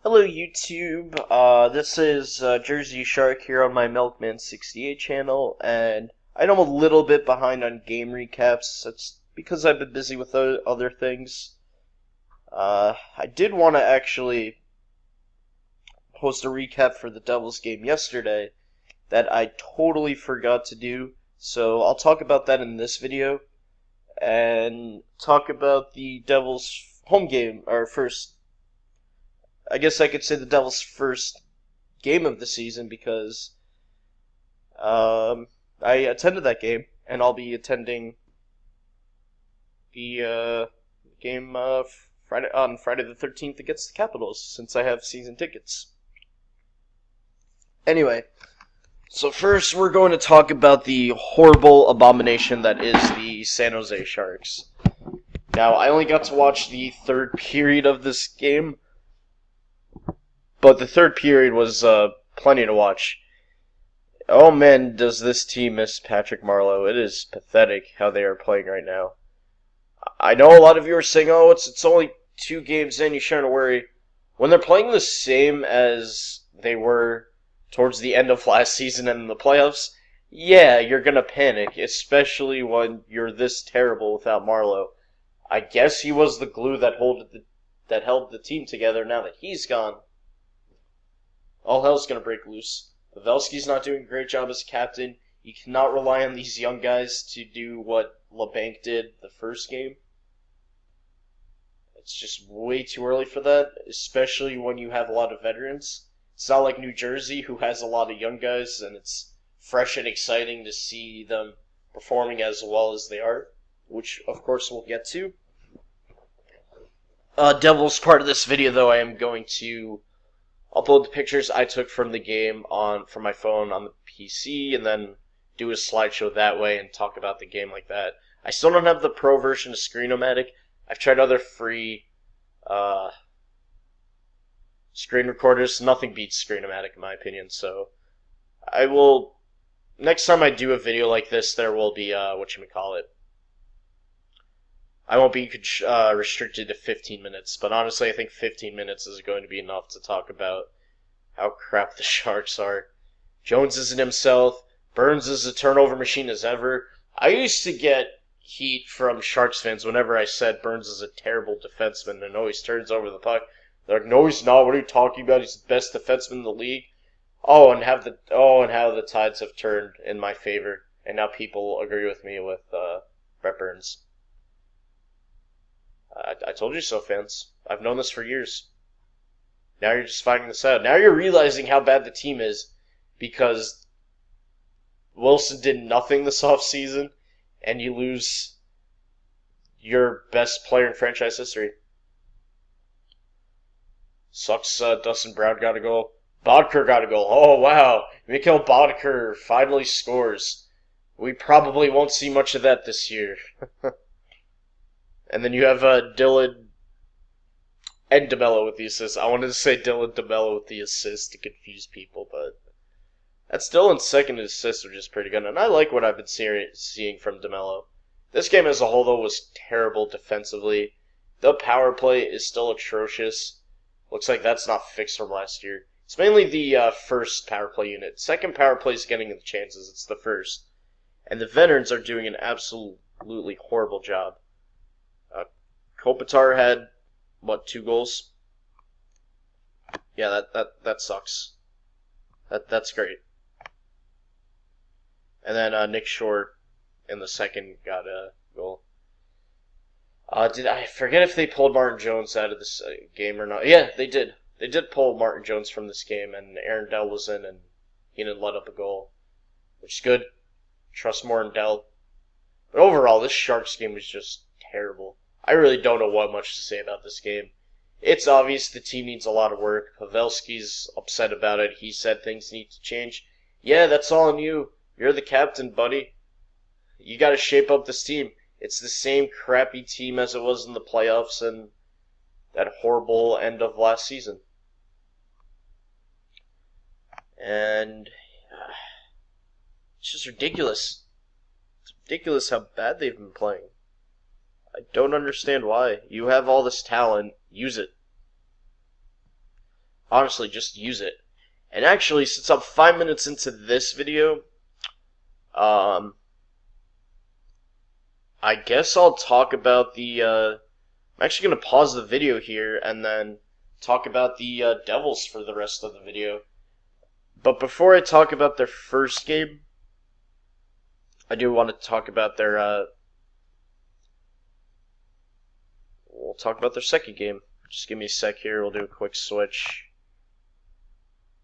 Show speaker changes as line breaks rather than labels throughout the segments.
Hello YouTube, this is Jersey Shark here on my Milkman68 channel, and I know I'm a little bit behind on game recaps. That's because I've been busy with other things. I did want to actually post a recap for the Devils game yesterday that I totally forgot to do, so I'll talk about that in this video, and talk about the Devils home game, or first, I guess I could say the Devils' first game of the season because I attended that game, and I'll be attending the game Friday the 13th against the Capitals since I have season tickets. Anyway, so first we're going to talk about the horrible abomination that is the San Jose Sharks. Now, I only got to watch the third period of this game, but the third period was plenty to watch. Oh man, does this team miss Patrick Marleau. It is pathetic how they are playing right now. I know a lot of you are saying, oh, it's only 2 games in, you shouldn't worry. When they're playing the same as they were towards the end of last season and in the playoffs, yeah, you're going to panic, especially when you're this terrible without Marleau. I guess he was the glue that held the team together. Now that he's gone, all hell's going to break loose. Pavelski's not doing a great job as captain. You cannot rely on these young guys to do what LeBanc did the first game. It's just way too early for that, especially when you have a lot of veterans. It's not like New Jersey, who has a lot of young guys, and it's fresh and exciting to see them performing as well as they are, which, of course, we'll get to. Devils part of this video, though, I am going to upload the pictures I took from the game from my phone on the PC, and then do a slideshow that way and talk about the game like that. I still don't have the pro version of Screenomatic. I've tried other free screen recorders. Nothing beats Screenomatic in my opinion, so I will, next time I do a video like this, there will be, whatchamacallit, I won't be restricted to 15 minutes, but honestly I think 15 minutes is going to be enough to talk about how crap the Sharks are. Jones isn't himself. Burns is a turnover machine as ever. I used to get heat from Sharks fans whenever I said Burns is a terrible defenseman and always turns over the puck. They're like, no, he's not. What are you talking about? He's the best defenseman in the league. And how the tides have turned in my favor, and now people agree with me with Brett Burns. I told you so, fans. I've known this for years. Now you're just finding this out. Now you're realizing how bad the team is because Wilson did nothing this offseason, and you lose your best player in franchise history. Sucks. Dustin Brown got a goal. Bodker got a goal. Oh, wow. Mikhail Bodker finally scores. We probably won't see much of that this year. And then you have Dylan and DeMello with the assist. I wanted to say Dylan DeMello with the assist to confuse people, but that's Dylan's second assist, which is pretty good. And I like what I've been seeing from DeMello. This game as a whole, though, was terrible defensively. The power play is still atrocious. Looks like that's not fixed from last year. It's mainly the first power play unit. Second power play is getting the chances. It's the first. And the veterans are doing an absolutely horrible job. Kopitar had, 2 goals? Yeah, that sucks. That's great. And then Nick Short in the second got a goal. Did I forget if they pulled Martin Jones out of this game or not? Yeah, they did. They did pull Martin Jones from this game, and Aaron Dell was in, and he didn't let up a goal, which is good. Trust more in Dell. But overall, this Sharks game was just terrible. I really don't know what much to say about this game. It's obvious the team needs a lot of work. Pavelski's upset about it. He said things need to change. Yeah, that's all on you. You're the captain, buddy. You got to shape up this team. It's the same crappy team as it was in the playoffs and that horrible end of last season. And it's just ridiculous. It's ridiculous how bad they've been playing. I don't understand why. You have all this talent. Use it. honestly, just use it. And actually, since I'm 5 minutes into this video, I guess I'll talk about the, I'm actually going to pause the video here and then talk about the Devils for the rest of the video. But before I talk about their first game, I do want to talk about their, we'll talk about their second game. Just give me a sec here, we'll do a quick switch.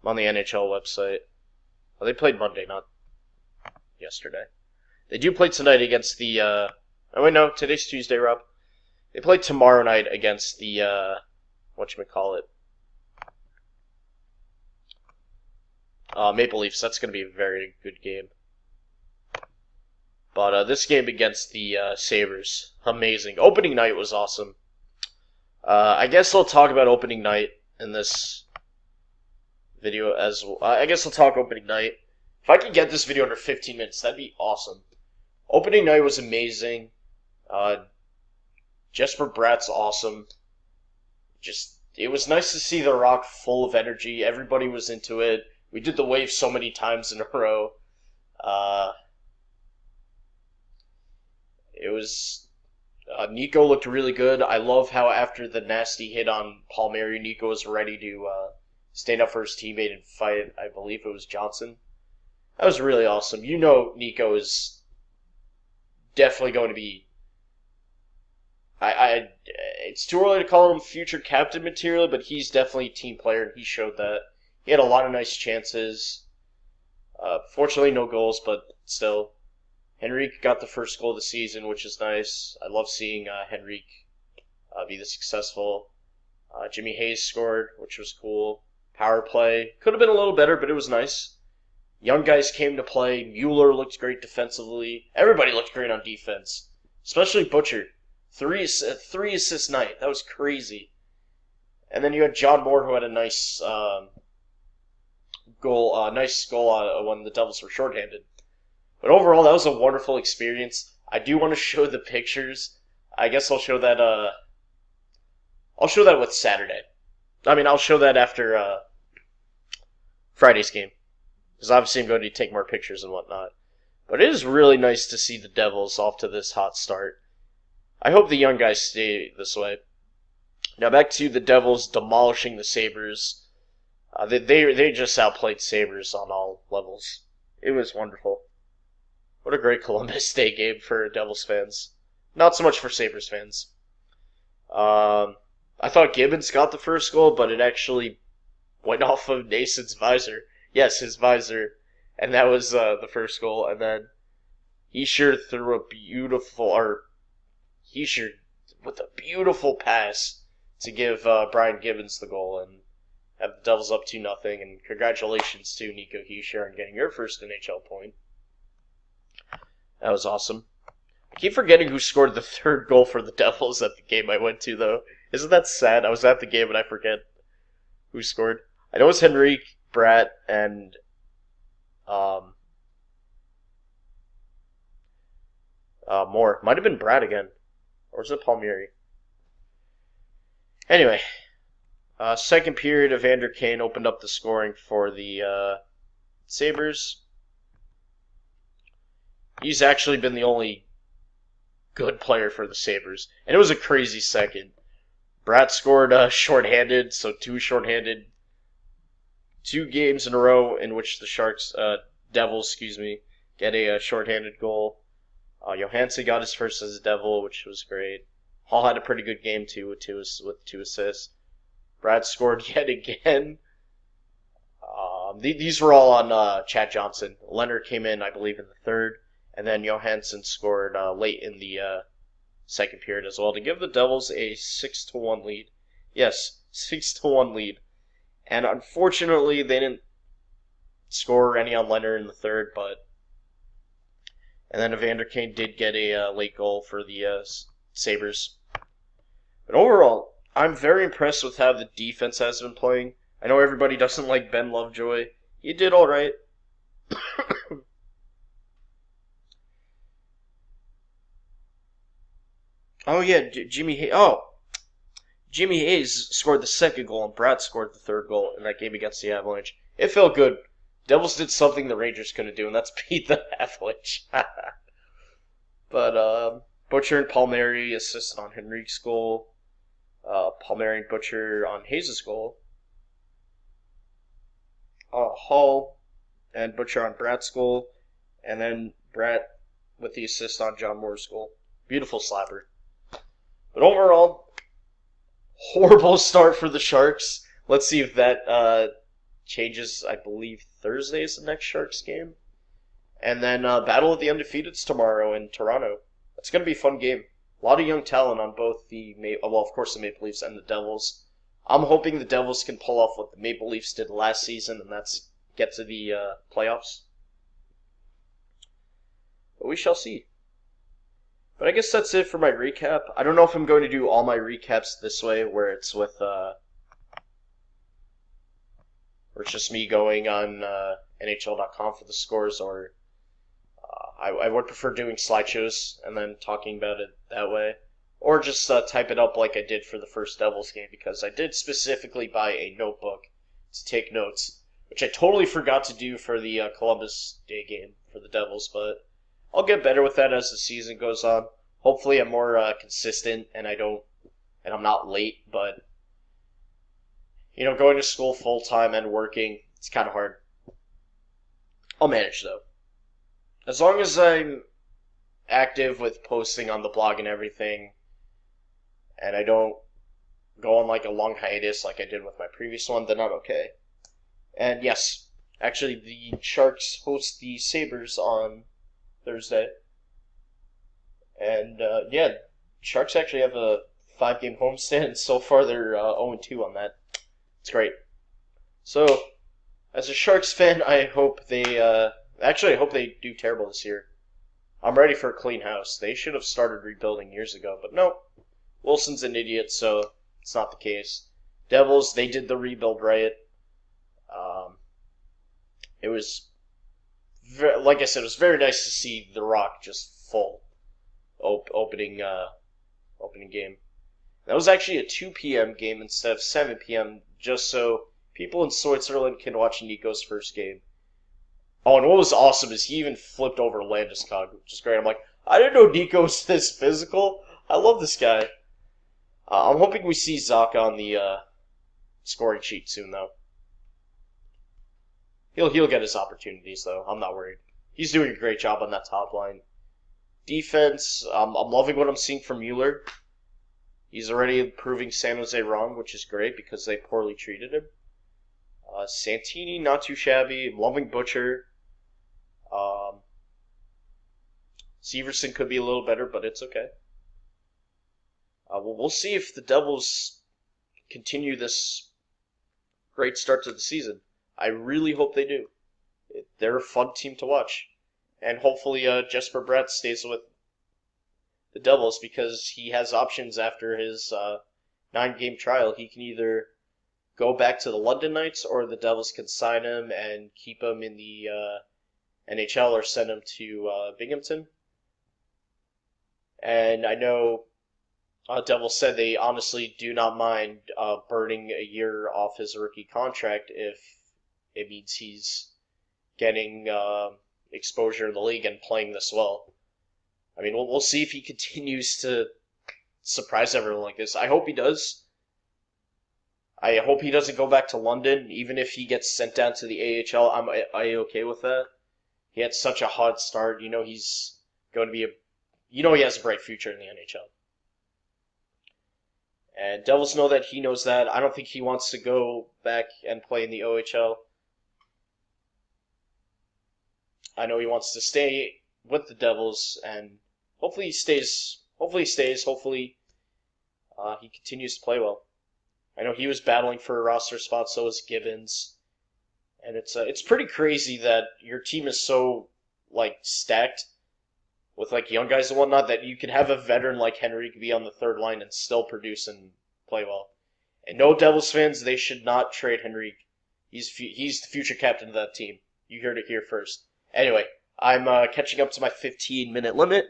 I'm on the NHL website. Oh, they played Monday, not yesterday. They do play tonight against the, oh wait, no, today's Tuesday, Rob. They play tomorrow night against the, whatchamacallit, Maple Leafs. That's going to be a very good game. But this game against the Sabres, amazing. Opening night was awesome. I guess I'll talk about opening night in this video as well. I guess I'll talk opening night. If I could get this video under 15 minutes, that'd be awesome. Opening night was amazing. Jesper Bratt's awesome. It was nice to see the Rock full of energy. Everybody was into it. We did the wave so many times in a row. It was... Nico looked really good. I love how after the nasty hit on Palmieri, Nico was ready to stand up for his teammate and fight, I believe it was Johnson. That was really awesome. You know Nico is definitely going to be... It's too early to call him future captain material, but he's definitely a team player, and he showed that. He had a lot of nice chances. Fortunately, no goals, but still. Henrique got the first goal of the season, which is nice. I love seeing Henrique be this successful. Jimmy Hayes scored, which was cool. Power play. Could have been a little better, but it was nice. Young guys came to play. Mueller looked great defensively. Everybody looked great on defense. Especially Butcher. Three assist night. That was crazy. And then you had John Moore, who had a nice goal. Nice goal when the Devils were shorthanded. But overall, that was a wonderful experience. I do want to show the pictures. I guess I'll show that. I'll show that with Saturday. I mean, I'll show that after Friday's game, because obviously I'm going to take more pictures and whatnot. But it is really nice to see the Devils off to this hot start. I hope the young guys stay this way. Now back to the Devils demolishing the Sabres. They just outplayed Sabres on all levels. It was wonderful. What a great Columbus Day game for Devils fans. Not so much for Sabres fans. I thought Gibbons got the first goal, but it actually went off of Nason's visor. Yes, his visor. And that was the first goal. And then Hischier threw a with a beautiful pass to give Brian Gibbons the goal and have the Devils up 2-0. And congratulations to Nico Hischier on getting your first NHL point. That was awesome. I keep forgetting who scored the third goal for the Devils at the game I went to, though. Isn't that sad? I was at the game and I forget who scored. I know it was Henrique, Bratt, and Moore. Might have been Bratt again. Or was it Palmieri? Anyway, second period, Evander Kane opened up the scoring for the Sabres. He's actually been the only good player for the Sabres. And it was a crazy second. Bratt scored shorthanded, so two games in a row in which the Devils, get a shorthanded goal. Johansson got his first as a Devil, which was great. Hall had a pretty good game too with two assists. Bratt scored yet again. These were all on Chad Johnson. Leonard came in, I believe, in the third. And then Johansson scored late in the second period as well to give the Devils a 6-1 lead. Yes, 6-1 lead. And unfortunately, they didn't score any on Leonard in the third, and then Evander Kane did get a late goal for the Sabres. But overall, I'm very impressed with how the defense has been playing. I know everybody doesn't like Ben Lovejoy. He did all right. Oh yeah, Jimmy Jimmy Hayes scored the second goal and Brad scored the third goal in that game against the Avalanche. It felt good. Devils did something the Rangers couldn't do, and that's beat the Avalanche. But Butcher and Palmieri assisted on Henrique's goal. Palmieri and Butcher on Hayes' goal. Hall and Butcher on Brad's goal. And then Brad with the assist on John Moore's goal. Beautiful slapper. But overall, horrible start for the Sharks. Let's see if that changes. I believe Thursday is the next Sharks game. And then Battle of the Undefeateds tomorrow in Toronto. It's going to be a fun game. A lot of young talent on both the, of course, the Maple Leafs and the Devils. I'm hoping the Devils can pull off what the Maple Leafs did last season, and that's get to the playoffs. But we shall see. But I guess that's it for my recap. I don't know if I'm going to do all my recaps this way, where it's with, where it's just me going on NHL.com for the scores, or I would prefer doing slideshows and then talking about it that way. Or just type it up like I did for the first Devils game, because I did specifically buy a notebook to take notes, which I totally forgot to do for the Columbus Day game for the Devils, but I'll get better with that as the season goes on. Hopefully I'm more consistent and I'm not late, but going to school full time and working, it's kind of hard. I'll manage though. As long as I'm active with posting on the blog and everything, and I don't go on like a long hiatus like I did with my previous one, then I'm okay. And yes, actually the Sharks host the Sabres on Thursday. And yeah, Sharks actually have a 5-game homestand, and so far they're 0-2 on that. It's great. So, as a Sharks fan, I hope they I hope they do terrible this year. I'm ready for a clean house. They should have started rebuilding years ago, but no. Wilson's an idiot, so it's not the case. Devils, they did the rebuild right. It was, like I said, it was very nice to see The Rock just full opening game. That was actually a 2 p.m. game instead of 7 p.m., just so people in Switzerland can watch Nico's first game. Oh, and what was awesome is he even flipped over Landeskog, which is great. I'm like, I didn't know Nico was this physical. I love this guy. I'm hoping we see Zaka on the scoring sheet soon, though. He'll get his opportunities, though. I'm not worried. He's doing a great job on that top line. Defense, I'm loving what I'm seeing from Mueller. He's already proving San Jose wrong, which is great because they poorly treated him. Santini, not too shabby. I'm loving Butcher. Severson could be a little better, but it's okay. We'll see if the Devils continue this great start to the season. I really hope they do. They're a fun team to watch. And hopefully Jesper Bratt stays with the Devils, because he has options after his 9-game trial. He can either go back to the London Knights, or the Devils can sign him and keep him in the NHL, or send him to Binghamton. And I know Devils said they honestly do not mind burning a year off his rookie contract if it means he's getting exposure in the league and playing this well. I mean, we'll see if he continues to surprise everyone like this. I hope he does. I hope he doesn't go back to London, even if he gets sent down to the AHL. I'm okay with that. He had such a hot start. He's going to be he has a bright future in the NHL. And Devils know that he knows that. I don't think he wants to go back and play in the OHL. I know he wants to stay with the Devils, and hopefully he stays. Hopefully he continues to play well. I know he was battling for a roster spot, so is Gibbons. And it's pretty crazy that your team is so stacked with young guys and whatnot, that you can have a veteran like Henrique be on the third line and still produce and play well. And no, Devils fans, they should not trade Henrique. He's the future captain of that team. You heard it here first. Anyway, I'm catching up to my 15-minute limit.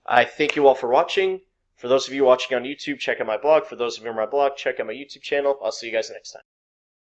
I thank you all for watching. For those of you watching on YouTube, check out my blog. For those of you on my blog, check out my YouTube channel. I'll see you guys next time.